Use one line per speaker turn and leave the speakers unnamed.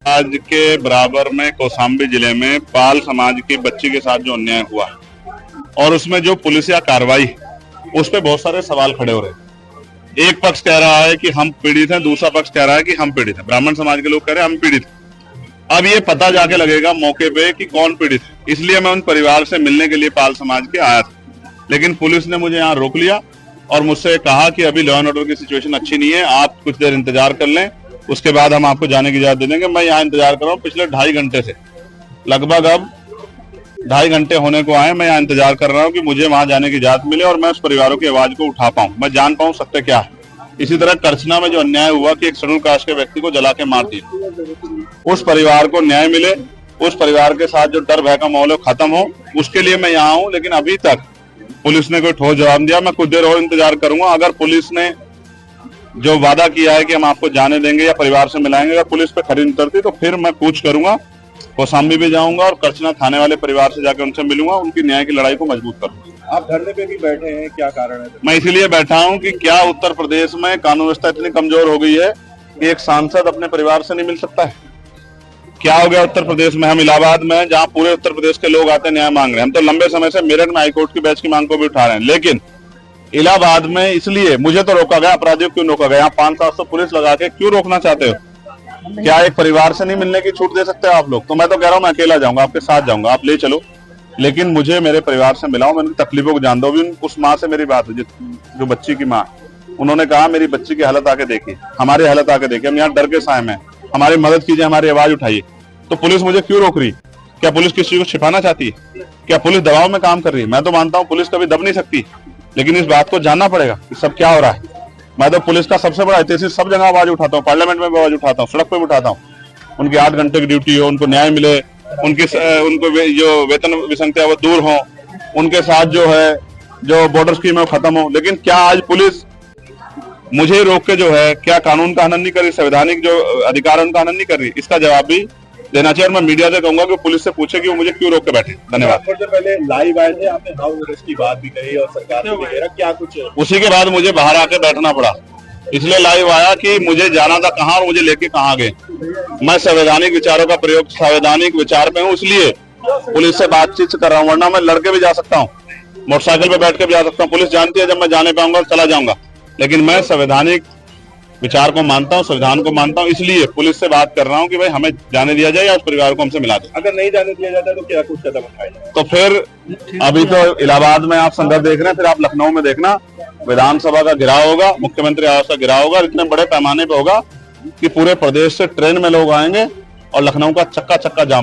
आज के बराबर में कौशाम्बी जिले में पाल समाज की बच्ची के साथ जो अन्याय हुआ और उसमें जो पुलिसिया कार्रवाई, उस पे बहुत सारे सवाल खड़े हो रहे हैं। एक पक्ष कह रहा है कि हम पीड़ित हैं, दूसरा पक्ष कह रहा है कि हम पीड़ित हैं। ब्राह्मण समाज के लोग कह रहे हैं हम पीड़ित हैं। अब ये पता जाके लगेगा मौके पे कि कौन पीड़ित है। इसलिए मैं उन परिवार से मिलने के लिए पाल समाज के आया था, लेकिन पुलिस ने मुझे यहाँ रोक लिया और मुझसे कहा कि अभी लॉ एंड ऑर्डर की सिचुएशन अच्छी नहीं है, आप कुछ देर इंतजार कर लें, उसके बाद हम आपको जाने की इजाजत दे देंगे। मैं यहाँ इंतजार कर रहा हूँ पिछले 2.5 घंटे से, लगभग अब 2.5 घंटे होने को आए। मैं यहाँ इंतजार कर रहा हूँ कि मुझे वहां जाने की इजाजत मिले और मैं उस परिवारों की आवाज को उठा पाऊं, मैं जान पाऊं सत्य क्या है। इसी तरह करछना में जो अन्याय हुआ कि एक शेड्यूल कास्ट के व्यक्ति को जला के मार दिया, उस परिवार को न्याय मिले, उस परिवार के साथ जो डर भय का माहौल खत्म हो, उसके लिए मैं यहाँ हूँ। लेकिन अभी तक पुलिस ने कोई ठोस जवाब दिया। मैं कुछ देर और इंतजार करूंगा। अगर पुलिस ने जो वादा किया है कि हम आपको जाने देंगे या परिवार से मिलाएंगे, अगर पुलिस पे खरी उतरती तो फिर मैं पूछ करूंगा, कौशाम्बी भी जाऊंगा और करछना थाने वाले परिवार से जाकर उनसे मिलूंगा, उनकी न्याय की लड़ाई को मजबूत करूंगा।
आप धरने पे भी बैठे हैं, क्या कारण है?
मैं इसीलिए बैठा हूं कि क्या उत्तर प्रदेश में कानून व्यवस्था इतनी कमजोर हो गई है कि एक सांसद अपने परिवार से नहीं मिल सकता है? क्या हो गया उत्तर प्रदेश में? हम इलाहाबाद में, जहां पूरे उत्तर प्रदेश के लोग आते हैं न्याय मांग रहे हैं। हम तो लंबे समय से मेरठ में हाईकोर्ट की बेंच की मांग को भी उठा रहे हैं, लेकिन इलाहाबाद में इसलिए मुझे तो रोका गया। अपराधियों क्यों रोका गया? यहाँ 500-700 पुलिस लगा के क्यों रोकना चाहते हो? क्या एक परिवार से नहीं मिलने की छूट दे सकते हो आप लोग? तो मैं तो कह रहा हूँ मैं अकेला जाऊंगा, आपके साथ जाऊंगा, आप ले चलो, लेकिन मुझे मेरे परिवार से मिलाओ, मैं उनकी तकलीफों को जान दो। भी उस माँ से मेरी बात है जो बच्ची की माँ, उन्होंने कहा मेरी बच्ची की हालत आके देखिए, हमारी हालत आके देखिए, हम यहाँ डर के साए में, हमारी मदद कीजिए, हमारी आवाज उठाइए। तो पुलिस मुझे क्यों रोक रही? क्या पुलिस किसी को छिपाना चाहती है? क्या पुलिस दबाव में काम कर रही है? मैं तो मानता हूँ पुलिस कभी दब नहीं सकती, लेकिन इस बात को जानना पड़ेगा कि सब क्या हो रहा है। मैं तो पुलिस का सबसे बड़ा हितैषी, सब जगह आवाज उठाता हूँ, पार्लियामेंट में भी आवाज उठाता हूँ, सड़क पे भी उठाता हूँ। उनकी 8 घंटे की ड्यूटी हो, उनको न्याय मिले, उनको जो वेतन विसंगतियां वो दूर हो, उनके साथ जो है जो बॉर्डर स्कीम है वो खत्म हो। लेकिन क्या आज पुलिस मुझे रोक के जो है क्या कानून का हनन नहीं कर रही, संवैधानिक जो अधिकार है उनका हनन नहीं कर रही? इसका जवाब भी देना चाहिए। और मैं मीडिया से कहूंगा कि पुलिस से पूछे कि वो मुझे क्यों रोक के बैठे। धन्यवाद।
थोड़ी देर पहले लाइव आए थे, आपने हाउस अरेस्ट की बात भी कही और सरकार ने भी कहा, क्या कुछ?
उसी के बाद मुझे बाहर आके बैठना पड़ा, इसलिए लाइव आया कि मुझे जाना था कहाँ और मुझे लेके कहाँ गए। मैं संवैधानिक विचारों का प्रयोग, संवैधानिक विचार पे हूँ, इसलिए पुलिस से बातचीत कर रहा हूँ। वरना मैं लड़के भी जा सकता हूँ, मोटरसाइकिल पे बैठ के भी जा सकता हूँ। पुलिस जानती है जब मैं जाने पाऊंगा चला जाऊंगा, लेकिन मैं संवैधानिक विचार को मानता हूँ, संविधान को मानता हूँ, इसलिए पुलिस से बात कर रहा हूँ कि भाई हमें जाने दिया जाए या उस परिवार को हमसे मिला दे।
अगर नहीं जाने दिया जाता तो क्या कुछ कदम उठाए जाए?
तो फिर अभी तो इलाहाबाद में आप संदर्भ देख रहे हैं, फिर आप लखनऊ में देखना, विधानसभा का घेराव होगा, मुख्यमंत्री आवास का घेराव होगा, इतने बड़े पैमाने पे होगा कि पूरे प्रदेश से ट्रेन में लोग आएंगे और लखनऊ का चक्का चक्का जाम